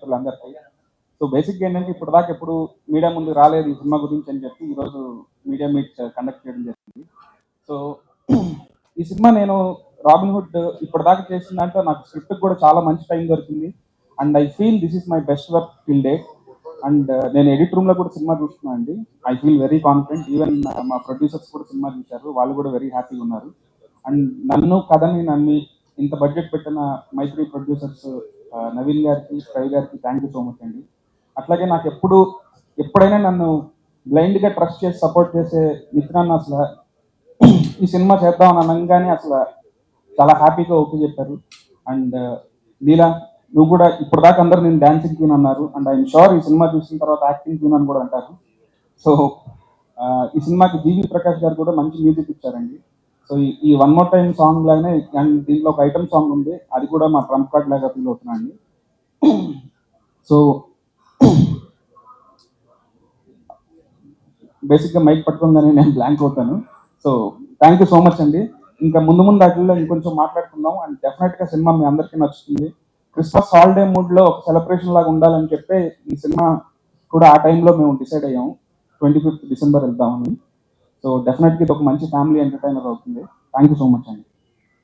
మిత్రులందరికీ. సో బేసిక్గా ఏంటంటే ఇప్పుడు దాకా ఎప్పుడు మీడియా ముందు రాలేదు ఈ సినిమా గురించి అని చెప్పి ఈరోజు మీడియా మీట్ కండక్ట్ చేయడం జరిగింది. సో ఈ సినిమా నేను రాబిన్ హుడ్ ఇప్పటిదాకా చేసిన దాంట్లో నాకు స్క్రిప్ట్ కూడా చాలా మంచి టైం దొరికింది. And I feel this is my best work till date. And నేను ఎడిట్ రూమ్లో కూడా సినిమా చూస్తున్నాను అండి. I feel very confident. Even మా ప్రొడ్యూసర్స్ కూడా సినిమా చూశారు, వాళ్ళు కూడా వెరీ హ్యాపీగా ఉన్నారు. అండ్ నన్ను కథని నమ్మి ఇంత బడ్జెట్ పెట్టిన మైత్రి ప్రొడ్యూసర్స్ నవీన్ గారికి, రవి గారికి థ్యాంక్ యూ సో మచ్ అండి. అట్లాగే నాకు ఎప్పుడైనా నన్ను బ్లైండ్గా ట్రస్ట్ చేసి సపోర్ట్ చేసే మిత్రాన్ని అసలు ఈ సినిమా చేద్దామని అనగానే అసలు చాలా హ్యాపీగా ఓకే చెప్పారు. అండ్ లీలా, నువ్వు కూడా ఇప్పటిదాకా అందరూ నేను డాన్సింగ్ క్వీన్ అన్నారు. అండ్ ఐఎమ్ షూర్ ఈ సినిమా చూసిన తర్వాత యాక్టింగ్ క్వీన్ అని కూడా అంటారు. సో ఈ సినిమాకి జీవి ప్రకాష్ గారు కూడా మంచి మ్యూజిక్ ఇచ్చారండి. సో ఈ వన్ మోర్ టైం సాంగ్ లాగానే అండ్ దీంట్లో ఒక ఐటమ్ సాంగ్ ఉంది, అది కూడా మా ట్రంప్ కార్డ్ లాగా ఫీల్ అవుతున్నా అండి. సో బేసిక్గా మైక్ పట్టుకుందని నేను బ్లాంక్ అవుతాను. So thank you so much అండి. ఇంకా ముందు వాటిల్లో ఇంకొంచెం మాట్లాడుకుందాం. అండ్ డెఫినెట్గా సినిమా మీ అందరికీ నచ్చుతుంది. క్రిస్మస్ హాలిడే మూడ్లో ఒక సెలబ్రేషన్ లాగా ఉండాలని చెప్పి ఈ సినిమా కూడా ఆ టైంలో మేము డిసైడ్ అయ్యాము 25th డిసెంబర్ వెళ్దామని. సో డెఫినెట్గా ఇది ఒక మంచి ఫ్యామిలీ ఎంటర్టైనర్ అవుతుంది. థ్యాంక్ యూ సో మచ్ అండి.